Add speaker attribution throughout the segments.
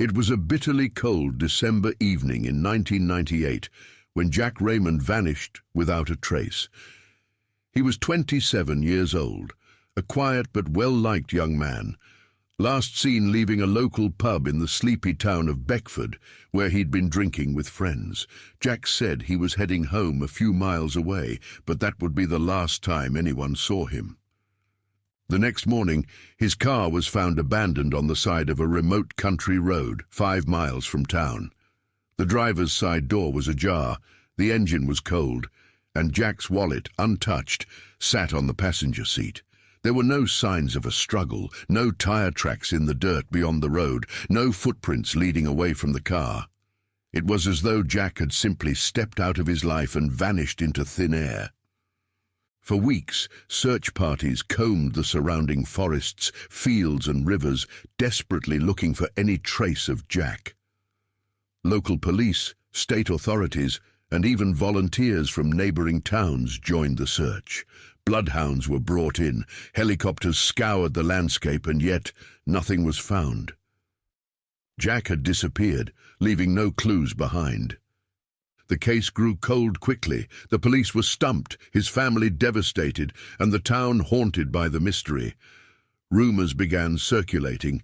Speaker 1: It was a bitterly cold December evening in 1998 when Jack Raymond vanished without a trace. He was 27 years old, a quiet but well-liked young man, last seen leaving a local pub in the sleepy town of Beckford, where he'd been drinking with friends. Jack said he was heading home a few miles away, but that would be the last time anyone saw him. The next morning, his car was found abandoned on the side of a remote country road 5 miles from town. The driver's side door was ajar, the engine was cold, and Jack's wallet, untouched, sat on the passenger seat. There were no signs of a struggle, no tire tracks in the dirt beyond the road, no footprints leading away from the car. It was as though Jack had simply stepped out of his life and vanished into thin air. For weeks, search parties combed the surrounding forests, fields and rivers, desperately looking for any trace of Jack. Local police, state authorities, and even volunteers from neighboring towns joined the search. Bloodhounds were brought in, helicopters scoured the landscape, and yet nothing was found. Jack had disappeared, leaving no clues behind. The case grew cold quickly. The police were stumped, his family devastated, and the town haunted by the mystery. Rumors began circulating.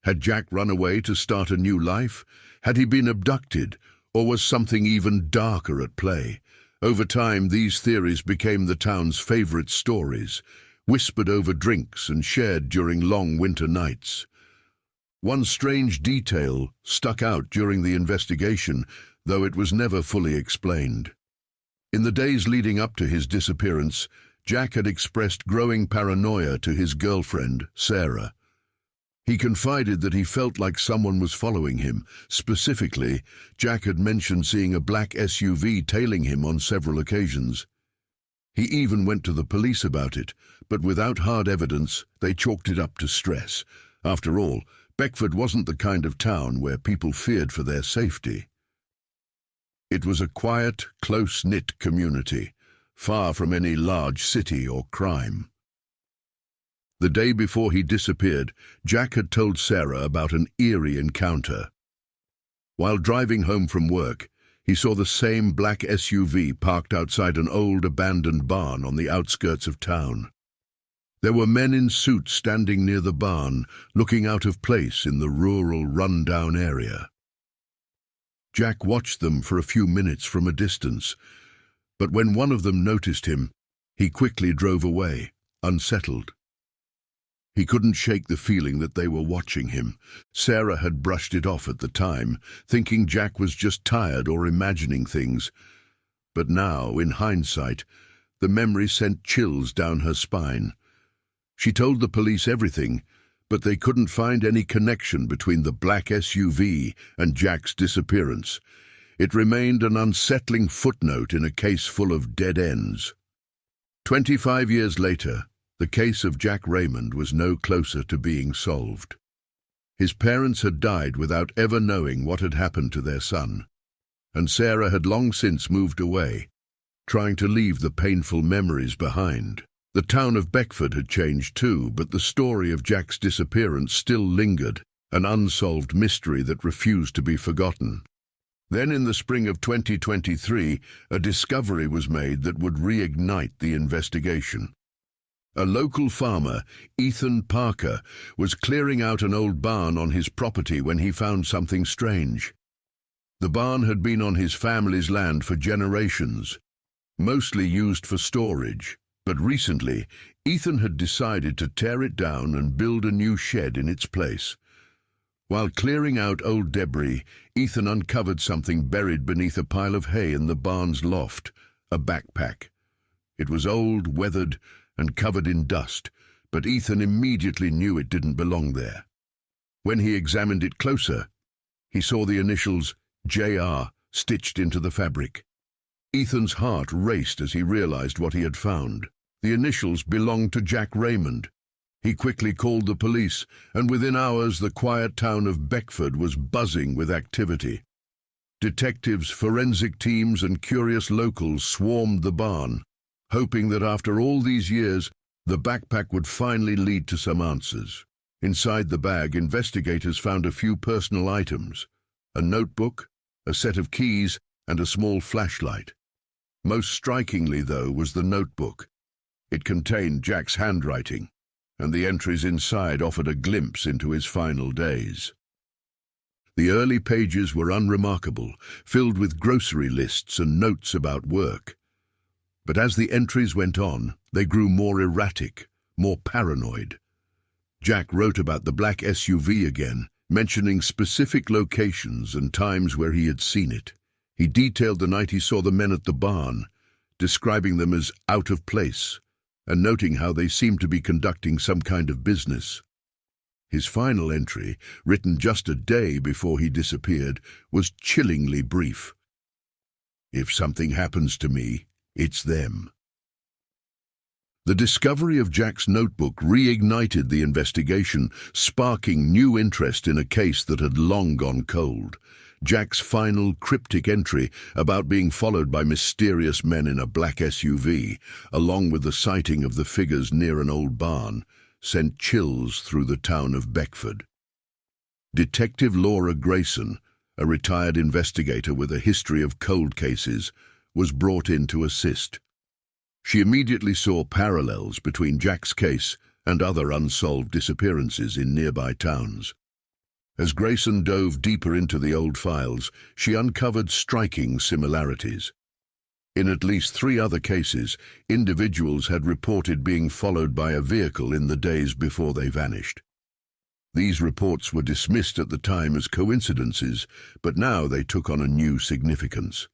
Speaker 1: Had Jack run away to start a new life? Had he been abducted? Or was something even darker at play? Over time, these theories became the town's favorite stories, whispered over drinks and shared during long winter nights. One strange detail stuck out during the investigation, though it was never fully explained. In the days leading up to his disappearance, Jack had expressed growing paranoia to his girlfriend, Sarah. He confided that he felt like someone was following him. Specifically, Jack had mentioned seeing a black SUV tailing him on several occasions. He even went to the police about it, but without hard evidence, they chalked it up to stress. After all, Beckford wasn't the kind of town where people feared for their safety. It was a quiet, close-knit community, far from any large city or crime. The day before he disappeared, Jack had told Sarah about an eerie encounter. While driving home from work, he saw the same black SUV parked outside an old abandoned barn on the outskirts of town. There were men in suits standing near the barn, looking out of place in the rural, run-down area. Jack watched them for a few minutes from a distance, but when one of them noticed him, he quickly drove away, unsettled. He couldn't shake the feeling that they were watching him. Sarah had brushed it off at the time, thinking Jack was just tired or imagining things. But now, in hindsight, the memory sent chills down her spine. She told the police everything, but they couldn't find any connection between the black SUV and Jack's disappearance. It remained an unsettling footnote in a case full of dead ends. 25 years later, the case of Jack Raymond was no closer to being solved. His parents had died without ever knowing what had happened to their son, and Sarah had long since moved away, trying to leave the painful memories behind. The town of Beckford had changed too, but the story of Jack's disappearance still lingered, an unsolved mystery that refused to be forgotten. Then in the spring of 2023, a discovery was made that would reignite the investigation. A local farmer, Ethan Parker, was clearing out an old barn on his property when he found something strange. The barn had been on his family's land for generations, mostly used for storage. But recently, Ethan had decided to tear it down and build a new shed in its place. While clearing out old debris, Ethan uncovered something buried beneath a pile of hay in the barn's loft, a backpack. It was old, weathered, and covered in dust, but Ethan immediately knew it didn't belong there. When he examined it closer, he saw the initials JR stitched into the fabric. Ethan's heart raced as he realized what he had found. The initials belonged to Jack Raymond. He quickly called the police, and within hours the quiet town of Beckford was buzzing with activity. Detectives, forensic teams, and curious locals swarmed the barn, hoping that after all these years, the backpack would finally lead to some answers. Inside the bag, investigators found a few personal items: a notebook, a set of keys, and a small flashlight. Most strikingly, though, was the notebook. It contained Jack's handwriting, and the entries inside offered a glimpse into his final days. The early pages were unremarkable, filled with grocery lists and notes about work. But as the entries went on, they grew more erratic, more paranoid. Jack wrote about the black SUV again, mentioning specific locations and times where he had seen it. He detailed the night he saw the men at the barn, describing them as out of place, and noting how they seemed to be conducting some kind of business. His final entry, written just a day before he disappeared, was chillingly brief. "If something happens to me, it's them." The discovery of Jack's notebook reignited the investigation, sparking new interest in a case that had long gone cold. Jack's final cryptic entry about being followed by mysterious men in a black SUV, along with the sighting of the figures near an old barn, sent chills through the town of Beckford. Detective Laura Grayson, a retired investigator with a history of cold cases, was brought in to assist. She immediately saw parallels between Jack's case and other unsolved disappearances in nearby towns. As Grayson dove deeper into the old files, she uncovered striking similarities. In at least 3 other cases, individuals had reported being followed by a vehicle in the days before they vanished. These reports were dismissed at the time as coincidences, but now they took on a new significance.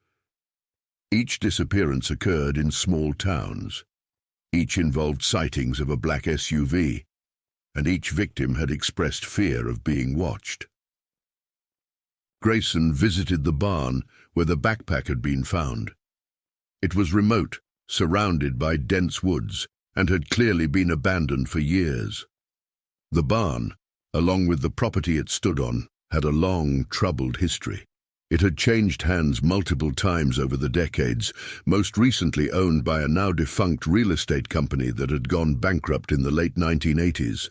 Speaker 1: Each disappearance occurred in small towns. Each involved sightings of a black SUV, and each victim had expressed fear of being watched. Grayson visited the barn where the backpack had been found. It was remote, surrounded by dense woods, and had clearly been abandoned for years. The barn, along with the property it stood on, had a long, troubled history. It had changed hands multiple times over the decades, most recently owned by a now defunct real estate company that had gone bankrupt in the late 1980s.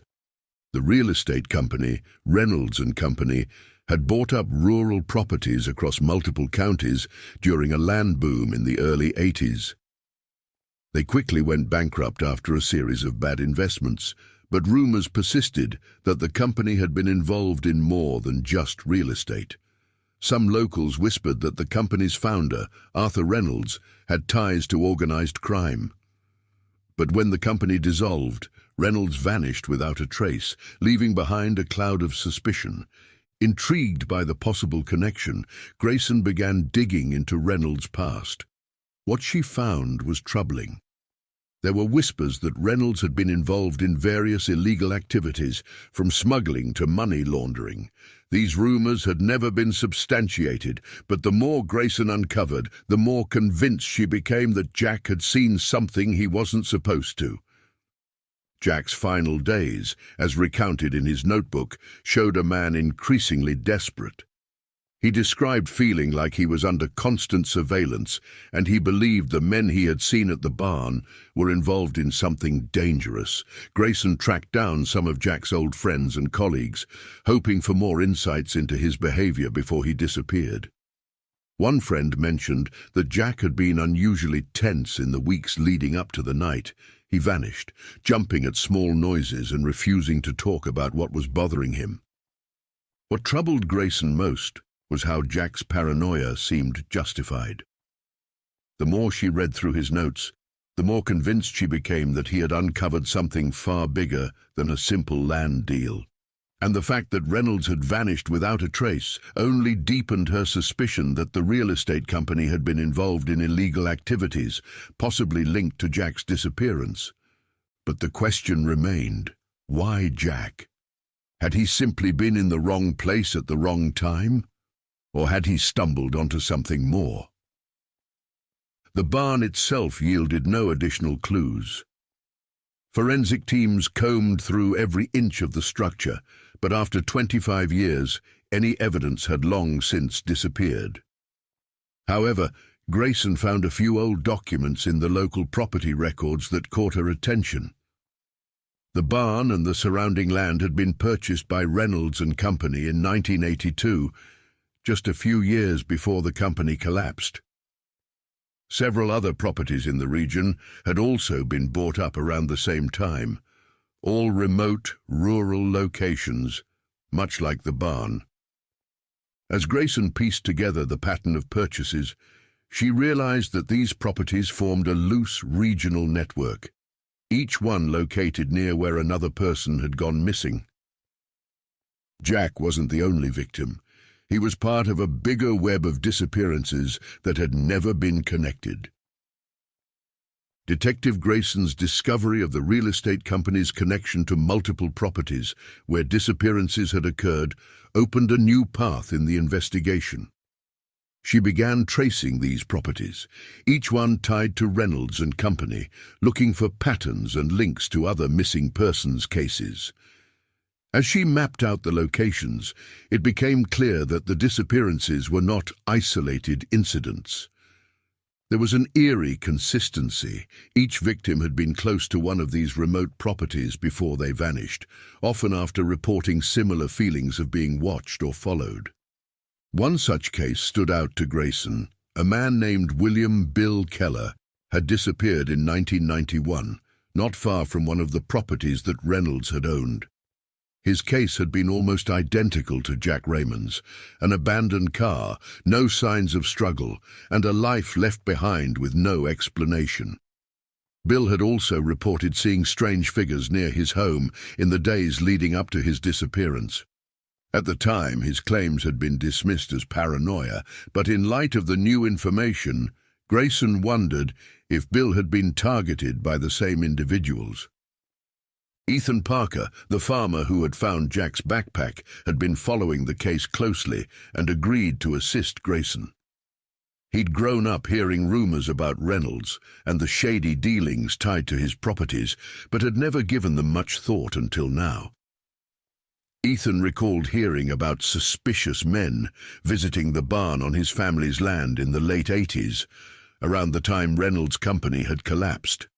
Speaker 1: The real estate company, Reynolds Co, had bought up rural properties across multiple counties during a land boom in the early 80s. They quickly went bankrupt after a series of bad investments, but rumors persisted that the company had been involved in more than just real estate. Some locals whispered that the company's founder, Arthur Reynolds, had ties to organized crime. But when the company dissolved, Reynolds vanished without a trace, leaving behind a cloud of suspicion. Intrigued by the possible connection, Grayson began digging into Reynolds' past. What she found was troubling. There were whispers that Reynolds had been involved in various illegal activities, from smuggling to money laundering. These rumors had never been substantiated, but the more Grayson uncovered, the more convinced she became that Jack had seen something he wasn't supposed to. Jack's final days, as recounted in his notebook, showed a man increasingly desperate. He described feeling like he was under constant surveillance, and he believed the men he had seen at the barn were involved in something dangerous. Grayson tracked down some of Jack's old friends and colleagues, hoping for more insights into his behavior before he disappeared. One friend mentioned that Jack had been unusually tense in the weeks leading up to the night. He vanished, jumping at small noises and refusing to talk about what was bothering him. What troubled Grayson most was how Jack's paranoia seemed justified. The more she read through his notes, the more convinced she became that he had uncovered something far bigger than a simple land deal. And the fact that Reynolds had vanished without a trace only deepened her suspicion that the real estate company had been involved in illegal activities, possibly linked to Jack's disappearance. But the question remained, why Jack? Had he simply been in the wrong place at the wrong time? Or had he stumbled onto something more? The barn itself yielded no additional clues. Forensic teams combed through every inch of the structure, but after 25 years, any evidence had long since disappeared. However, Grayson found a few old documents in the local property records that caught her attention. The barn and the surrounding land had been purchased by Reynolds Company in 1982, just a few years before the company collapsed. Several other properties in the region had also been bought up around the same time, all remote, rural locations, much like the barn. As Grayson pieced together the pattern of purchases, she realized that these properties formed a loose regional network, each one located near where another person had gone missing. Jack wasn't the only victim. He was part of a bigger web of disappearances that had never been connected. Detective Grayson's discovery of the real estate company's connection to multiple properties where disappearances had occurred opened a new path in the investigation. She began tracing these properties, each one tied to Reynolds Company, looking for patterns and links to other missing persons cases. As she mapped out the locations, it became clear that the disappearances were not isolated incidents. There was an eerie consistency. Each victim had been close to one of these remote properties before they vanished, often after reporting similar feelings of being watched or followed. One such case stood out to Grayson. A man named William Bill Keller had disappeared in 1991, not far from one of the properties that Reynolds had owned. His case had been almost identical to Jack Raymond's: an abandoned car, no signs of struggle, and a life left behind with no explanation. Bill had also reported seeing strange figures near his home in the days leading up to his disappearance. At the time, his claims had been dismissed as paranoia, but in light of the new information, Grayson wondered if Bill had been targeted by the same individuals. Ethan Parker, the farmer who had found Jack's backpack, had been following the case closely and agreed to assist Grayson. He'd grown up hearing rumors about Reynolds and the shady dealings tied to his properties, but had never given them much thought until now. Ethan recalled hearing about suspicious men visiting the barn on his family's land in the late 80s, around the time Reynolds Company had collapsed.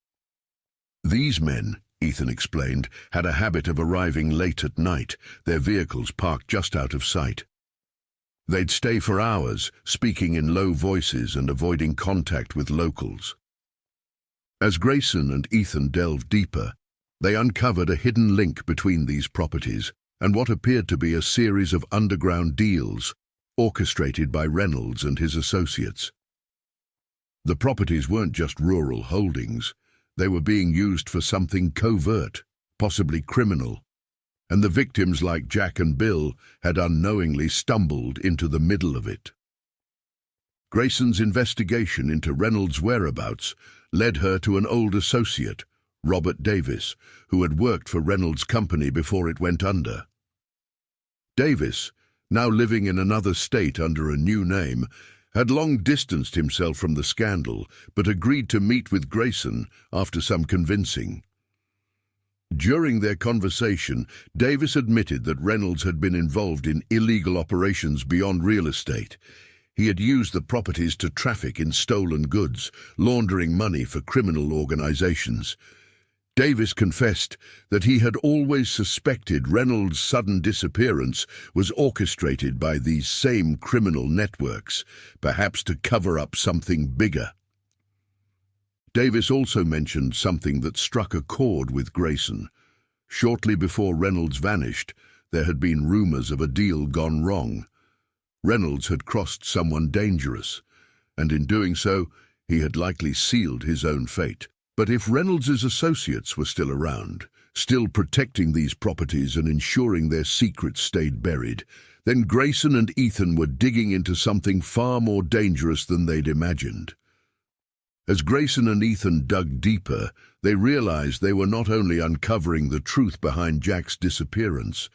Speaker 1: These men, Ethan explained, had a habit of arriving late at night, their vehicles parked just out of sight. They'd stay for hours, speaking in low voices and avoiding contact with locals. As Grayson and Ethan delved deeper, they uncovered a hidden link between these properties and what appeared to be a series of underground deals orchestrated by Reynolds and his associates. The properties weren't just rural holdings. They were being used for something covert, possibly criminal, and the victims like Jack and Bill had unknowingly stumbled into the middle of it. Grayson's investigation into Reynolds' whereabouts led her to an old associate, Robert Davis, who had worked for Reynolds Company before it went under. Davis, now living in another state under a new name, had long distanced himself from the scandal, but agreed to meet with Grayson after some convincing. During their conversation, Davis admitted that Reynolds had been involved in illegal operations beyond real estate. He had used the properties to traffic in stolen goods, laundering money for criminal organizations. Davis confessed that he had always suspected Reynolds' sudden disappearance was orchestrated by these same criminal networks, perhaps to cover up something bigger. Davis also mentioned something that struck a chord with Grayson. Shortly before Reynolds vanished, there had been rumors of a deal gone wrong. Reynolds had crossed someone dangerous, and in doing so, he had likely sealed his own fate. But if Reynolds' associates were still around, still protecting these properties and ensuring their secrets stayed buried, then Grayson and Ethan were digging into something far more dangerous than they'd imagined. As Grayson and Ethan dug deeper, they realized they were not only uncovering the truth behind Jack's disappearance,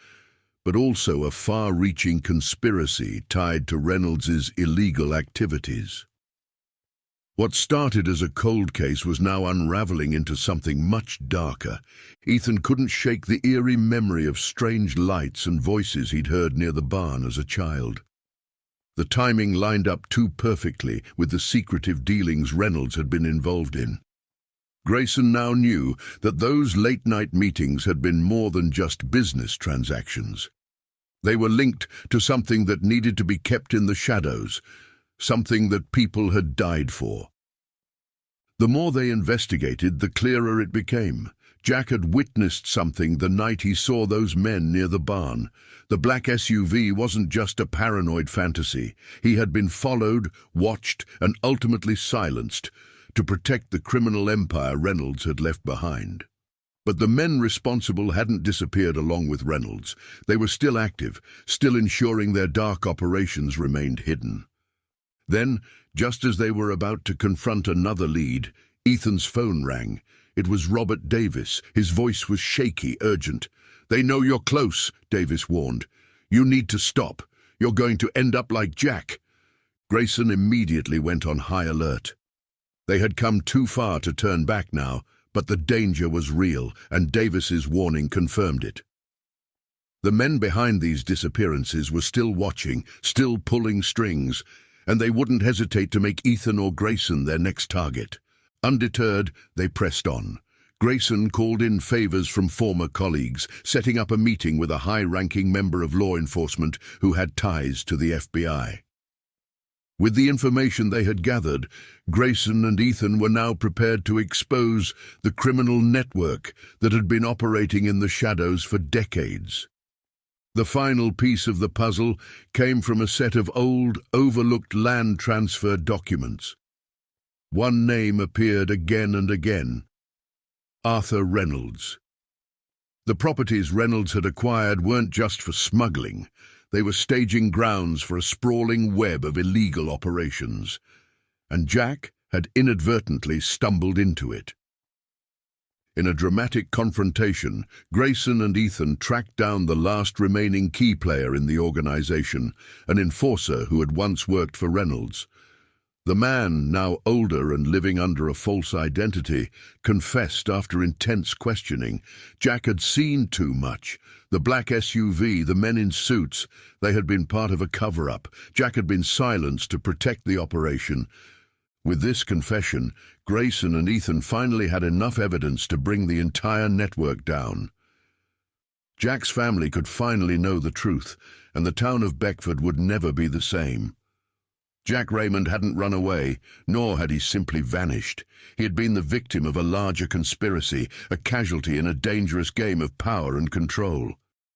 Speaker 1: but also a far-reaching conspiracy tied to Reynolds' illegal activities. What started as a cold case was now unraveling into something much darker. Ethan couldn't shake the eerie memory of strange lights and voices he'd heard near the barn as a child. The timing lined up too perfectly with the secretive dealings Reynolds had been involved in. Grayson now knew that those late-night meetings had been more than just business transactions. They were linked to something that needed to be kept in the shadows, something that people had died for. The more they investigated, the clearer it became. Jack had witnessed something the night he saw those men near the barn. The black SUV wasn't just a paranoid fantasy. He had been followed, watched, and ultimately silenced to protect the criminal empire Reynolds had left behind. But the men responsible hadn't disappeared along with Reynolds. They were still active, still ensuring their dark operations remained hidden. Then, just as they were about to confront another lead, Ethan's phone rang. It was Robert Davis. His voice was shaky, urgent. "They know you're close," Davis warned. "You need to stop. You're going to end up like Jack." Grayson immediately went on high alert. They had come too far to turn back now, but the danger was real, and Davis's warning confirmed it. The men behind these disappearances were still watching, still pulling strings, and they wouldn't hesitate to make Ethan or Grayson their next target. Undeterred, they pressed on. Grayson called in favors from former colleagues, setting up a meeting with a high-ranking member of law enforcement who had ties to the FBI. With the information they had gathered, Grayson and Ethan were now prepared to expose the criminal network that had been operating in the shadows for decades. The final piece of the puzzle came from a set of old, overlooked land transfer documents. One name appeared again and again: Arthur Reynolds. The properties Reynolds had acquired weren't just for smuggling. They were staging grounds for a sprawling web of illegal operations. And Jack had inadvertently stumbled into it. In a dramatic confrontation, Grayson and Ethan tracked down the last remaining key player in the organization, an enforcer who had once worked for Reynolds. The man, now older and living under a false identity, confessed after intense questioning. Jack had seen too much. The black SUV, the men in suits, they had been part of a cover-up. Jack had been silenced to protect the operation. With this confession, Grayson and Ethan finally had enough evidence to bring the entire network down. Jack's family could finally know the truth, and the town of Beckford would never be the same. Jack Raymond hadn't run away, nor had he simply vanished. He had been the victim of a larger conspiracy, a casualty in a dangerous game of power and control.